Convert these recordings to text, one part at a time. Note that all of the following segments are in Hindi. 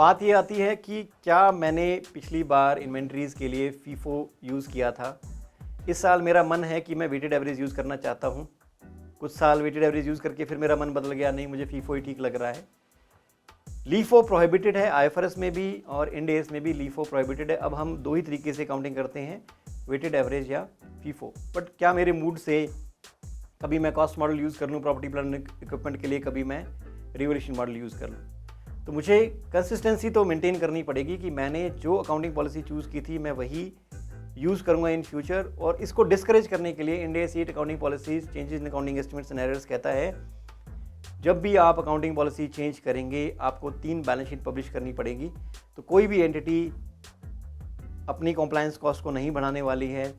बात ये आती है कि क्या मैंने पिछली बार इन्वेंट्रीज़ के लिए फीफो यूज़ किया था। इस साल मेरा मन है कि मैं वेटेड एवरेज यूज़ करना चाहता हूँ। कुछ साल वेटेड एवरेज यूज़ करके फिर मेरा मन बदल गया, नहीं मुझे फीफो ही ठीक लग रहा है। लीफो प्रोहिबिटेड है, आईएफआरएस में भी और इंड एस में भी लीफो प्रोहिबिटेड है। अब हम दो ही तरीके से काउंटिंग करते हैं, वेटेड एवरेज या फीफो। बट क्या मेरे मूड से कभी मैं कॉस्ट मॉडल यूज़ कर लूँ प्रॉपर्टी प्लान इक्विपमेंट के लिए, कभी मैं रिवोल्यूशन मॉडल यूज़ कर लूँ। तो मुझे कंसिस्टेंसी तो मेंटेन करनी पड़ेगी कि मैंने जो अकाउंटिंग पॉलिसी चूज़ की थी मैं वही यूज़ करूँगा इन फ्यूचर। और इसको डिस्करेज करने के लिए end S 8 accounting policies changes in accounting estimates and errors कहता है जब भी आप अकाउंटिंग पॉलिसी चेंज करेंगे आपको 3 बैलेंस शीट पब्लिश करनी पड़ेगी। तो कोई भी एंटिटी अपनी कॉम्प्लायंस कॉस्ट को नहीं बढ़ाने वाली है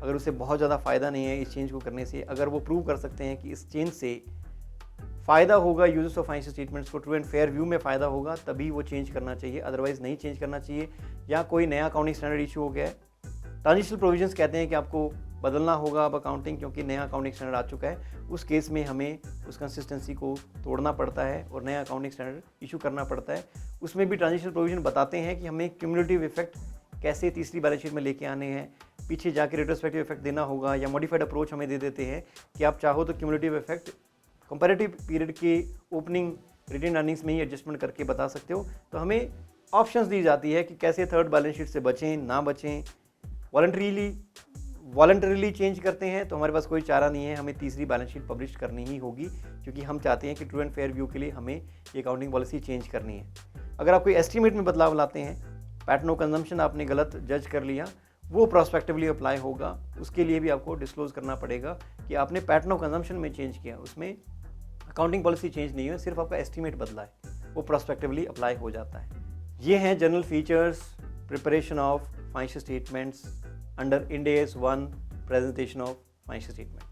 अगर उसे बहुत ज़्यादा फ़ायदा नहीं है इस चेंज को करने से। अगर वो प्रूव कर सकते हैं कि इस चेंज से फ़ायदा होगा, यूजर्स ऑफ फाइनेंशियल स्टेटमेंट्स को ट्रू एंड फेयर व्यू में फ़ायदा होगा, तभी वो चेंज करना चाहिए, अदरवाइज़ नहीं चेंज करना चाहिए। या कोई नया अकाउंटिंग स्टैंडर्ड इशू हो गया है, ट्रांजिशनल प्रोविजंस कहते हैं कि आपको बदलना होगा अब अकाउंटिंग क्योंकि नया अकाउंटिंग स्टैंडर्ड आ चुका है। उस केस में हमें उस कंसिस्टेंसी को तोड़ना पड़ता है और नया अकाउंटिंग स्टैंडर्ड इशू करना पड़ता है। उसमें भी ट्रांजिशनल प्रोविजन बताते हैं कि हमें क्यूमुलेटिव इफेक्ट कैसे तीसरी बैलेंस शीट में लेके आने हैं, पीछे जाके रेट्रोस्पेक्टिव इफेक्ट देना होगा, या मॉडिफाइड अप्रोच हमें दे देते हैं कि आप चाहो तो क्यूमुलेटिव इफेक्ट कंपैरेटिव पीरियड के ओपनिंग रिटेन अर्निंग्स में ही एडजस्टमेंट करके बता सकते हो। तो हमें ऑप्शंस दी जाती है कि कैसे थर्ड बैलेंस शीट से बचें ना बचें। वॉलंटरीली चेंज करते हैं तो हमारे पास कोई चारा नहीं है, हमें तीसरी बैलेंस शीट पब्लिश करनी ही होगी क्योंकि हम चाहते हैं कि ट्रू एंड फेयर व्यू के लिए हमें ये अकाउंटिंग पॉलिसी चेंज करनी है। अगर आप कोई एस्टीमेट में बदलाव लाते हैं, पैटर्न ऑफ कंजम्पशन आपने गलत जज कर लिया, वो प्रोस्पेक्टिवली अप्लाई होगा, उसके लिए भी आपको डिस्क्लोज करना पड़ेगा कि आपने पैटर्न ऑफ कंजम्पशन में चेंज किया, उसमें अकाउंटिंग पॉलिसी चेंज नहीं है, सिर्फ आपका एस्टीमेट बदला है, वो प्रोस्पेक्टिवली अप्लाई हो जाता है। ये हैं general features preparation of financial statements under Ind AS 1 presentation of financial statement.